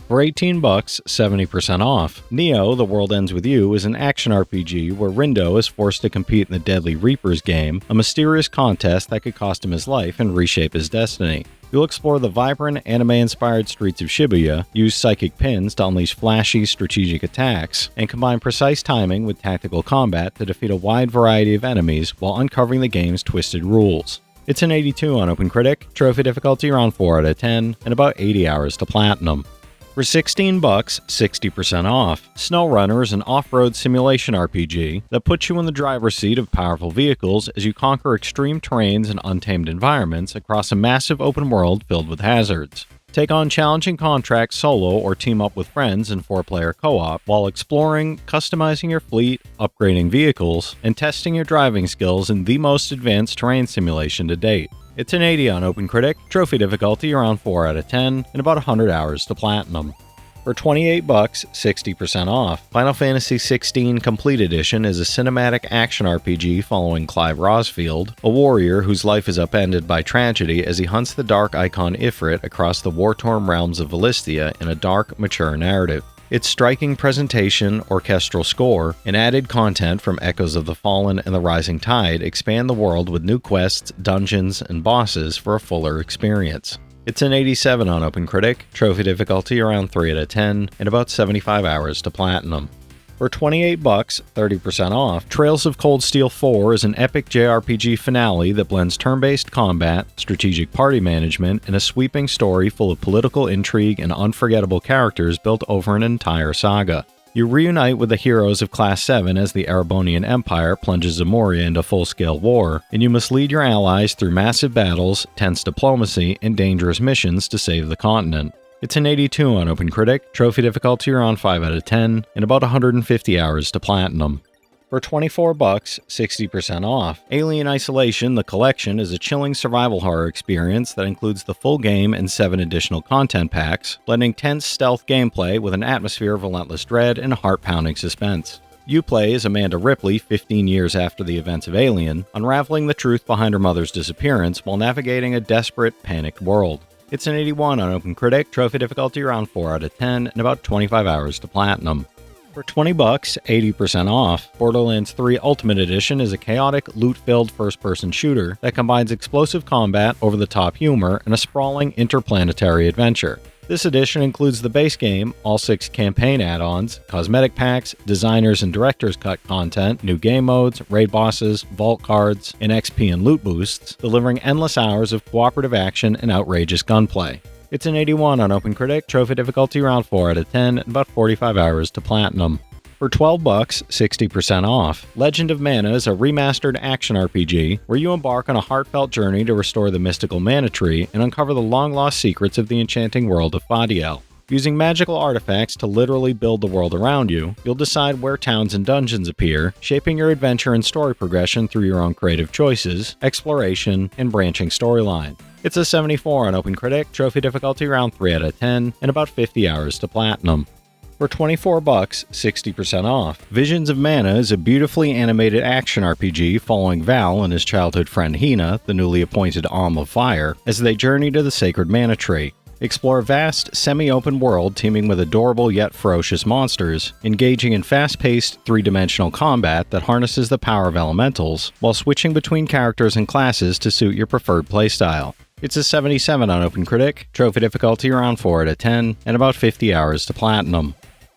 A: For $18, 70% off, Neo: The World Ends With You is an action RPG where Rindo is forced to compete in the Deadly Reapers game, a mysterious contest that could cost him his life and reshape his destiny. You'll explore the vibrant, anime-inspired streets of Shibuya, use psychic pins to unleash flashy, strategic attacks, and combine precise timing with tactical combat to defeat a wide variety of enemies while uncovering the game's twisted rules. It's an 82 on OpenCritic, trophy difficulty around 4 out of 10, and about 80 hours to platinum. For $16, 60% off, SnowRunner is an off-road simulation RPG that puts you in the driver's seat of powerful vehicles as you conquer extreme terrains and untamed environments across a massive open world filled with hazards. Take on challenging contracts solo or team up with friends in 4-player co-op while exploring, customizing your fleet, upgrading vehicles, and testing your driving skills in the most advanced terrain simulation to date. It's an 80 on OpenCritic, trophy difficulty around 4 out of 10, and about 100 hours to platinum. For $28, 60% off, Final Fantasy XVI Complete Edition is a cinematic action RPG following Clive Rosfield, a warrior whose life is upended by tragedy as he hunts the dark icon Ifrit across the war-torn realms of Valistia in a dark, mature narrative. Its striking presentation, orchestral score, and added content from Echoes of the Fallen and the Rising Tide expand the world with new quests, dungeons, and bosses for a fuller experience. It's an 87 on OpenCritic, trophy difficulty around 3 out of 10, and about 75 hours to platinum. For $28, 30% off, Trails of Cold Steel 4 is an epic JRPG finale that blends turn-based combat, strategic party management, and a sweeping story full of political intrigue and unforgettable characters built over an entire saga. You reunite with the heroes of Class 7 as the Erebonian Empire plunges Zamoria into full-scale war, and you must lead your allies through massive battles, tense diplomacy, and dangerous missions to save the continent. It's an 82 on OpenCritic, trophy difficulty around 5 out of 10, and about 150 hours to platinum. For $24, 60% off, Alien Isolation: The Collection is a chilling survival horror experience that includes the full game and 7 additional content packs, blending tense stealth gameplay with an atmosphere of relentless dread and heart-pounding suspense. You play as Amanda Ripley 15 years after the events of Alien, unraveling the truth behind her mother's disappearance while navigating a desperate, panicked world. It's an 81 on OpenCritic, trophy difficulty around 4 out of 10, and about 25 hours to platinum. For $20, 80% off, Borderlands 3 Ultimate Edition is a chaotic, loot-filled first-person shooter that combines explosive combat, over-the-top humor, and a sprawling interplanetary adventure. This edition includes the base game, all 6 campaign add-ons, cosmetic packs, designers and director's cut content, new game modes, raid bosses, vault cards, and XP and loot boosts, delivering endless hours of cooperative action and outrageous gunplay. It's an 81 on OpenCritic, trophy difficulty around 4 out of 10, and about 45 hours to platinum. For $12, 60% off, Legend of Mana is a remastered action RPG where you embark on a heartfelt journey to restore the mystical Mana Tree and uncover the long-lost secrets of the enchanting world of Fadiel. Using magical artifacts to literally build the world around you, you'll decide where towns and dungeons appear, shaping your adventure and story progression through your own creative choices, exploration, and branching storyline. It's a 74 on OpenCritic, trophy difficulty around 3 out of 10, and about 50 hours to platinum. For $24, 60% off. Visions of Mana is a beautifully animated action RPG following Val and his childhood friend Hina, the newly appointed Alm of Fire, as they journey to the sacred Mana Tree. Explore a vast, semi-open world teeming with adorable yet ferocious monsters, engaging in fast-paced, three-dimensional combat that harnesses the power of elementals, while switching between characters and classes to suit your preferred playstyle. It's a 77 on OpenCritic, trophy difficulty around 4 out of 10, and about 50 hours to platinum.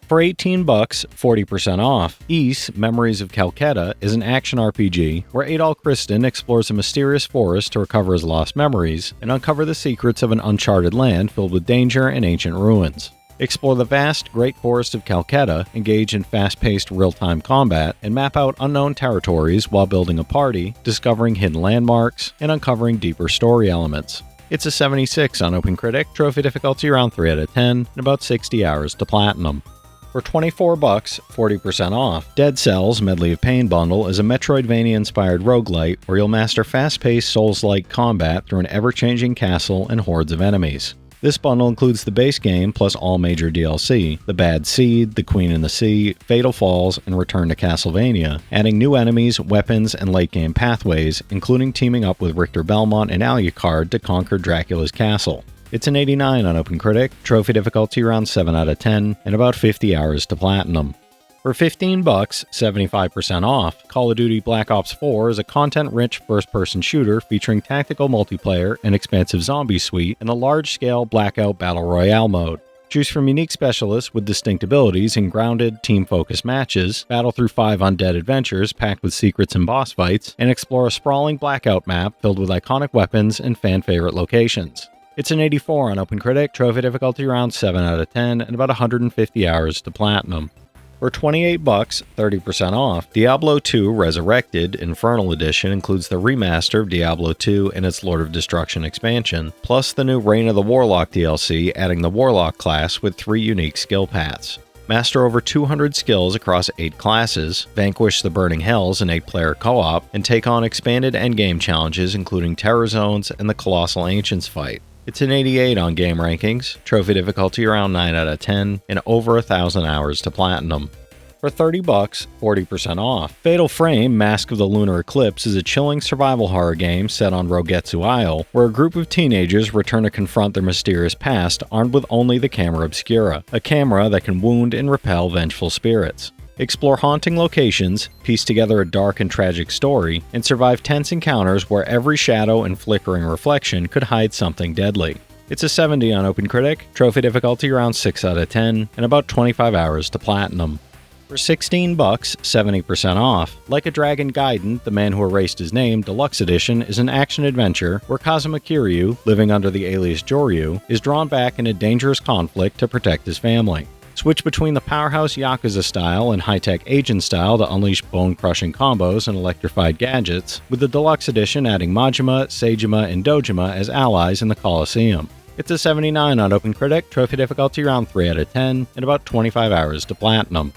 A: For $18, 40% off, Ys, Memories of Celceta is an action RPG where Adol Christin explores a mysterious forest to recover his lost memories and uncover the secrets of an uncharted land filled with danger and ancient ruins. Explore the vast Great Forest of Celceta, engage in fast-paced real-time combat, and map out unknown territories while building a party, discovering hidden landmarks, and uncovering deeper story elements. It's a 76 on OpenCritic, trophy difficulty around 3 out of 10, and about 60 hours to platinum. For $24, 40% off, Dead Cells Medley of Pain bundle is a Metroidvania-inspired roguelite where you'll master fast-paced Souls-like combat through an ever-changing castle and hordes of enemies. This bundle includes the base game plus all major DLC, The Bad Seed, The Queen in the Sea, Fatal Falls, and Return to Castlevania, adding new enemies, weapons, and late-game pathways, including teaming up with Richter Belmont and Alucard to conquer Dracula's castle. It's an 89 on OpenCritic, trophy difficulty around 7 out of 10, and about 50 hours to platinum. For $15, 75% off, Call of Duty Black Ops 4 is a content-rich first-person shooter featuring tactical multiplayer, an expansive zombie suite, and a large-scale Blackout Battle Royale mode. Choose from unique specialists with distinct abilities in grounded, team-focused matches, battle through 5 undead adventures packed with secrets and boss fights, and explore a sprawling Blackout map filled with iconic weapons and fan-favorite locations. It's an 84 on OpenCritic, trophy difficulty around 7 out of 10, and about 150 hours to platinum. For $28, 30% off, Diablo 2 Resurrected Infernal Edition includes the remaster of Diablo 2 and its Lord of Destruction expansion, plus the new Reign of the Warlock DLC adding the Warlock class with 3 unique skill paths. Master over 200 skills across 8 classes, vanquish the Burning Hells in 8-player co-op, and take on expanded endgame challenges including Terror Zones and the Colossal Ancients fight. It's an 88 on Game Rankings, trophy difficulty around 9 out of 10, and over 1,000 hours to platinum. For $30, 40% off, Fatal Frame Mask of the Lunar Eclipse is a chilling survival horror game set on Rogetsu Isle, where a group of teenagers return to confront their mysterious past armed with only the Camera Obscura, a camera that can wound and repel vengeful spirits. Explore haunting locations, piece together a dark and tragic story, and survive tense encounters where every shadow and flickering reflection could hide something deadly. It's a 70 on OpenCritic, trophy difficulty around 6 out of 10, and about 25 hours to platinum. For $16, 70% off, Like a Dragon Gaiden, The Man Who Erased His Name Deluxe Edition is an action-adventure where Kazuma Kiryu, living under the alias Joryu, is drawn back in a dangerous conflict to protect his family. Switch between the powerhouse Yakuza style and high-tech agent style to unleash bone-crushing combos and electrified gadgets, with the deluxe edition adding Majima, Seijima, and Dojima as allies in the Colosseum. It's a 79 on OpenCritic, trophy difficulty around 3 out of 10, and about 25 hours to platinum.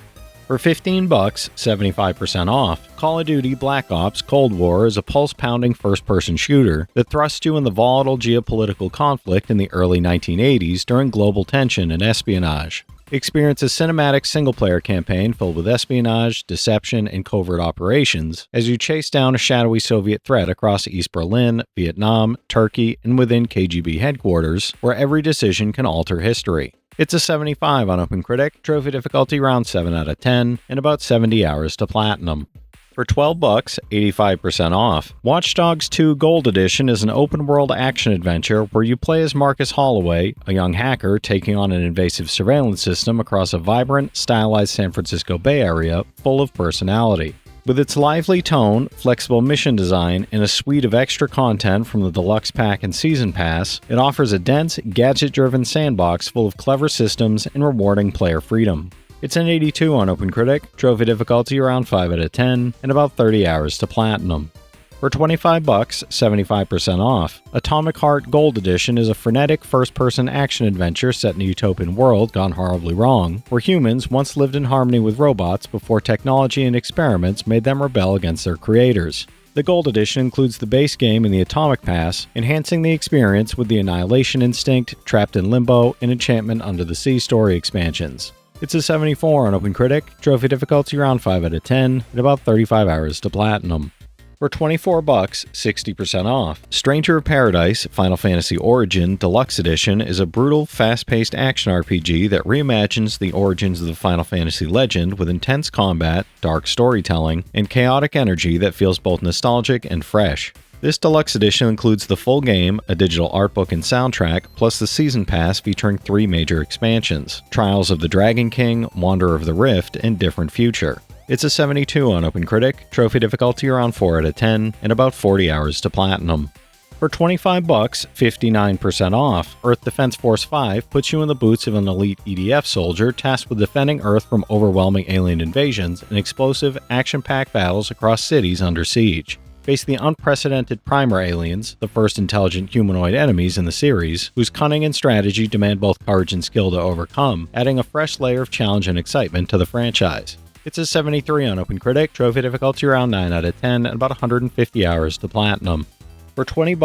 A: For $15, 75% off, Call of Duty Black Ops Cold War is a pulse-pounding first-person shooter that thrusts you in the volatile geopolitical conflict in the early 1980s during global tension and espionage. Experience a cinematic single-player campaign filled with espionage, deception, and covert operations as you chase down a shadowy Soviet threat across East Berlin, Vietnam, Turkey, and within KGB headquarters, where every decision can alter history. It's a 75 on OpenCritic, trophy difficulty around 7 out of 10, and about 70 hours to platinum. For $12, 85% off, Watch Dogs 2 Gold Edition is an open-world action-adventure where you play as Marcus Holloway, a young hacker taking on an invasive surveillance system across a vibrant, stylized San Francisco Bay Area full of personality. With its lively tone, flexible mission design, and a suite of extra content from the Deluxe Pack and Season Pass, it offers a dense, gadget-driven sandbox full of clever systems and rewarding player freedom. It's an 82 on OpenCritic, trophy difficulty around 5 out of 10, and about 30 hours to platinum. For For $25, 75% off. Atomic Heart Gold Edition is a frenetic first-person action adventure set in a utopian world gone horribly wrong, where humans once lived in harmony with robots before technology and experiments made them rebel against their creators. The Gold Edition includes the base game and the Atomic Pass, enhancing the experience with the Annihilation Instinct, Trapped in Limbo, and Enchantment Under the Sea story expansions. It's a 74 on OpenCritic, trophy difficulty around 5 out of 10, and about 35 hours to platinum. For $24, 60% off. Stranger of Paradise Final Fantasy Origin Deluxe Edition is a brutal, fast-paced action RPG that reimagines the origins of the Final Fantasy legend with intense combat, dark storytelling, and chaotic energy that feels both nostalgic and fresh. This deluxe edition includes the full game, a digital art book and soundtrack, plus the Season Pass featuring 3 major expansions: Trials of the Dragon King, Wanderer of the Rift, and Different Future. It's a 72 on OpenCritic, trophy difficulty around 4 out of 10, and about 40 hours to platinum. For $25, 59% off, Earth Defense Force 5 puts you in the boots of an elite EDF soldier tasked with defending Earth from overwhelming alien invasions and explosive, action-packed battles across cities under siege. Face the unprecedented Primer aliens, the first intelligent humanoid enemies in the series, whose cunning and strategy demand both courage and skill to overcome, adding a fresh layer of challenge and excitement to the franchise. It's a 73 on OpenCritic, trophy difficulty around 9 out of 10, and about 150 hours to platinum. For $20,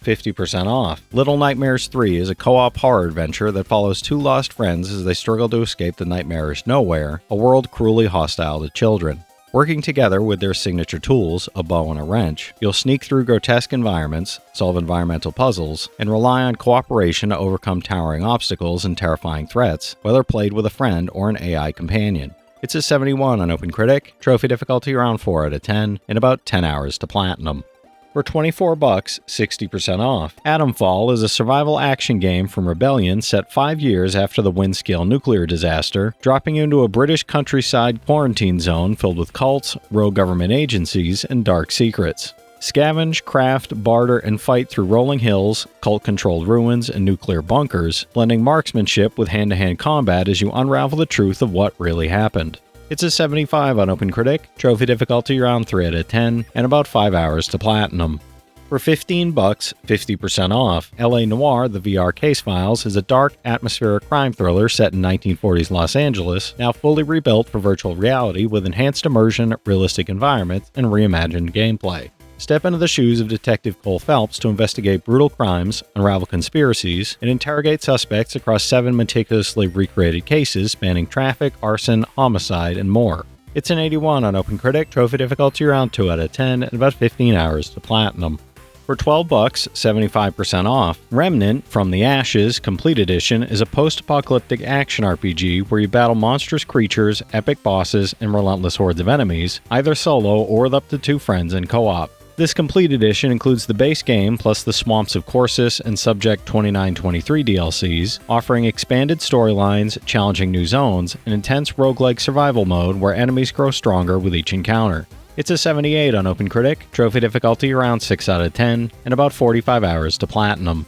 A: 50% off. Little Nightmares 3 is a co-op horror adventure that follows 2 lost friends as they struggle to escape the nightmarish nowhere, a world cruelly hostile to children. Working together with their signature tools, a bow and a wrench, you'll sneak through grotesque environments, solve environmental puzzles, and rely on cooperation to overcome towering obstacles and terrifying threats, whether played with a friend or an AI companion. It's a 71 on OpenCritic, trophy difficulty around 4 out of 10, and about 10 hours to platinum. For $24, 60% off. Atomfall is a survival action game from Rebellion set 5 years after the Windscale nuclear disaster, dropping you into a British countryside quarantine zone filled with cults, rogue government agencies, and dark secrets. Scavenge, craft, barter, and fight through rolling hills, cult-controlled ruins, and nuclear bunkers, blending marksmanship with hand-to-hand combat as you unravel the truth of what really happened. It's a 75 on OpenCritic, trophy difficulty around 3 out of 10, and about 5 hours to platinum. For $15, 50% off, LA Noire: The VR Case Files is a dark, atmospheric crime thriller set in 1940s Los Angeles, now fully rebuilt for virtual reality with enhanced immersion, realistic environments, and reimagined gameplay. Step into the shoes of Detective Cole Phelps to investigate brutal crimes, unravel conspiracies, and interrogate suspects across 7 meticulously recreated cases spanning traffic, arson, homicide, and more. It's an 81 on OpenCritic, trophy difficulty around 2 out of 10, and about 15 hours to platinum. For $12, 75% off, Remnant From the Ashes Complete Edition is a post-apocalyptic action RPG where you battle monstrous creatures, epic bosses, and relentless hordes of enemies, either solo or with up to 2 friends in co-op. This complete edition includes the base game plus the Swamps of Corsus and Subject 2923 DLCs, offering expanded storylines, challenging new zones, and intense roguelike survival mode where enemies grow stronger with each encounter. It's a 78 on OpenCritic, trophy difficulty around 6 out of 10, and about 45 hours to platinum.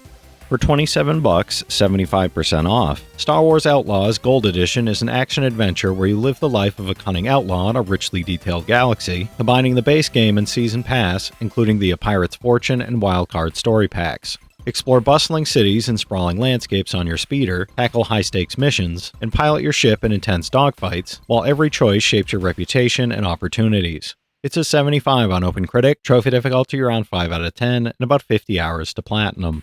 A: For $27, 75% off. Star Wars Outlaws Gold Edition is an action-adventure where you live the life of a cunning outlaw in a richly detailed galaxy, combining the base game and Season Pass, including the A Pirate's Fortune and Wildcard story packs. Explore bustling cities and sprawling landscapes on your speeder, tackle high-stakes missions, and pilot your ship in intense dogfights, while every choice shapes your reputation and opportunities. It's a 75 on OpenCritic, trophy difficulty around 5 out of 10, and about 50 hours to platinum.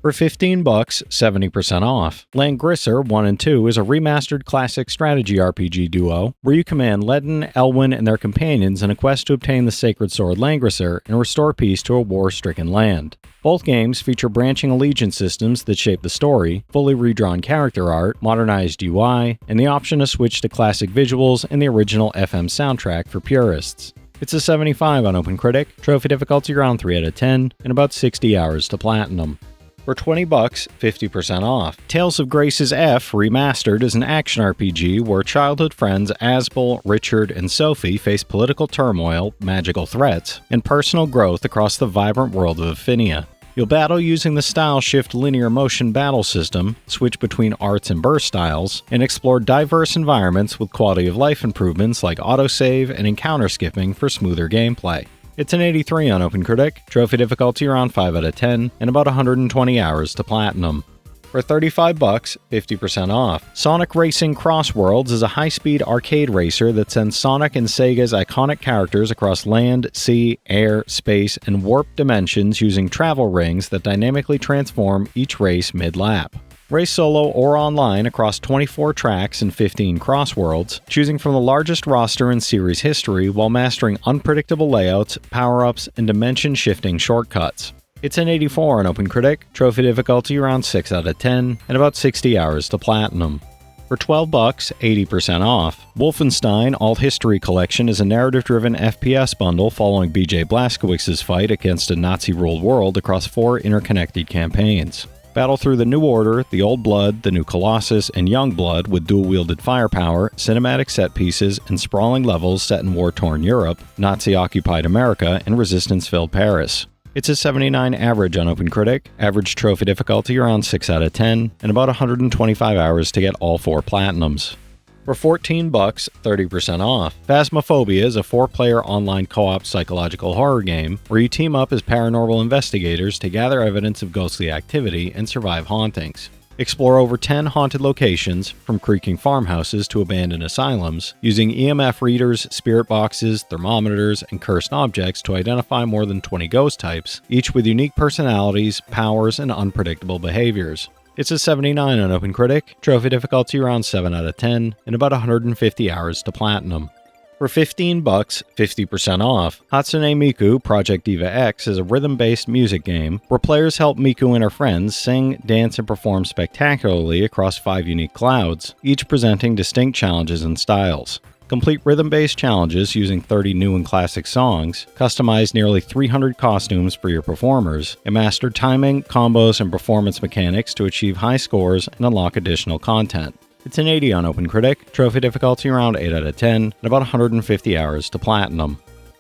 A: For $15, 70% off. Langrisser 1 and 2 is a remastered classic strategy RPG duo where you command Ledin, Elwyn, and their companions in a quest to obtain the sacred sword Langrisser and restore peace to a war-stricken land. Both games feature branching allegiance systems that shape the story, fully redrawn character art, modernized UI, and the option to switch to classic visuals and the original FM soundtrack for purists. It's a 75 on OpenCritic, trophy difficulty around 3 out of 10, and about 60 hours to platinum. For $20, 50% off. Tales of Grace's F Remastered is an action RPG where childhood friends Asbel, Richard, and Sophie face political turmoil, magical threats, and personal growth across the vibrant world of Affinia. You'll battle using the Style Shift linear motion battle system, switch between arts and burst styles, and explore diverse environments with quality of life improvements like autosave and encounter skipping for smoother gameplay. It's an 83 on OpenCritic, trophy difficulty around 5 out of 10, and about 120 hours to platinum. For $35, 50% off. Sonic Racing Cross Worlds is a high-speed arcade racer that sends Sonic and Sega's iconic characters across land, sea, air, space, and warp dimensions using travel rings that dynamically transform each race mid-lap. Race solo or online across 24 tracks and 15 cross worlds, choosing from the largest roster in series history while mastering unpredictable layouts, power-ups, and dimension-shifting shortcuts. It's an 84 on OpenCritic, trophy difficulty around 6 out of 10, and about 60 hours to platinum. For $12, 80% off. Wolfenstein Alt History Collection is a narrative-driven FPS bundle following BJ Blazkowicz's fight against a Nazi-ruled world across 4 interconnected campaigns. Battle through the New Order, the Old Blood, the New Colossus, and Young Blood with dual-wielded firepower, cinematic set pieces, and sprawling levels set in war-torn Europe, Nazi-occupied America, and resistance-filled Paris. It's a 79 average on OpenCritic, average trophy difficulty around 6 out of 10, and about 125 hours to get all 4 platinums. For $14, 30% off. Phasmophobia is a 4-player online co-op psychological horror game where you team up as paranormal investigators to gather evidence of ghostly activity and survive hauntings. Explore over 10 haunted locations, from creaking farmhouses to abandoned asylums, using EMF readers, spirit boxes, thermometers, and cursed objects to identify more than 20 ghost types, each with unique personalities, powers, and unpredictable behaviors. It's a 79 on OpenCritic, trophy difficulty around 7 out of 10, and about 150 hours to platinum. For $15, 50% off. Hatsune Miku Project Diva X is a rhythm-based music game where players help Miku and her friends sing, dance, and perform spectacularly across 5 unique clouds, each presenting distinct challenges and styles. Complete rhythm-based challenges using 30 new and classic songs, customize nearly 300 costumes for your performers, and master timing, combos, and performance mechanics to achieve high scores and unlock additional content. It's an 80 on OpenCritic, trophy difficulty around 8 out of 10, and about 150 hours to platinum.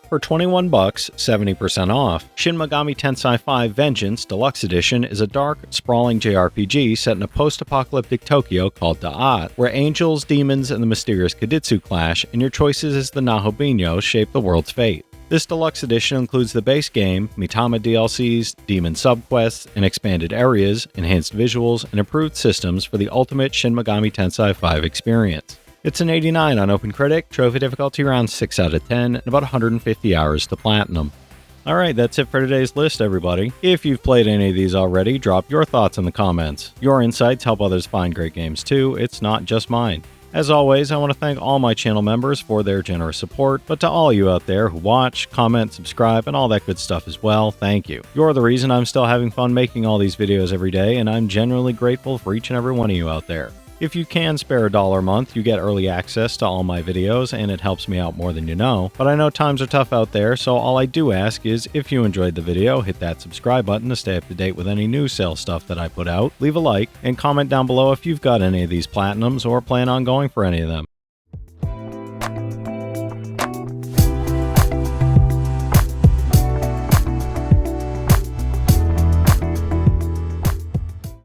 A: For $21, 70% off. Shin Megami Tensei 5 Vengeance Deluxe Edition is a dark, sprawling JRPG set in a post-apocalyptic Tokyo called Da'at, where angels, demons, and the mysterious Kiditsu clash, and your choices as the Nahobinyo shape the world's fate. This deluxe edition includes the base game, Mitama DLCs, demon subquests, and expanded areas, enhanced visuals, and improved systems for the ultimate Shin Megami Tensei 5 experience. It's an 89 on OpenCritic, trophy difficulty around 6 out of 10, and about 150 hours to platinum. Alright, that's it for today's list, everybody. If you've played any of these already, drop your thoughts in the comments. Your insights help others find great games too, it's not just mine. As always, I want to thank all my channel members for their generous support, but to all you out there who watch, comment, subscribe, and all that good stuff as well, thank you. You're the reason I'm still having fun making all these videos every day, and I'm genuinely grateful for each and every one of you out there. If you can spare $1 a month, you get early access to all my videos, and it helps me out more than you know. But I know times are tough out there, so all I do ask is, if you enjoyed the video, hit that subscribe button to stay up to date with any new sale stuff that I put out, leave a like, and comment down below if you've got any of these platinums or plan on going for any of them.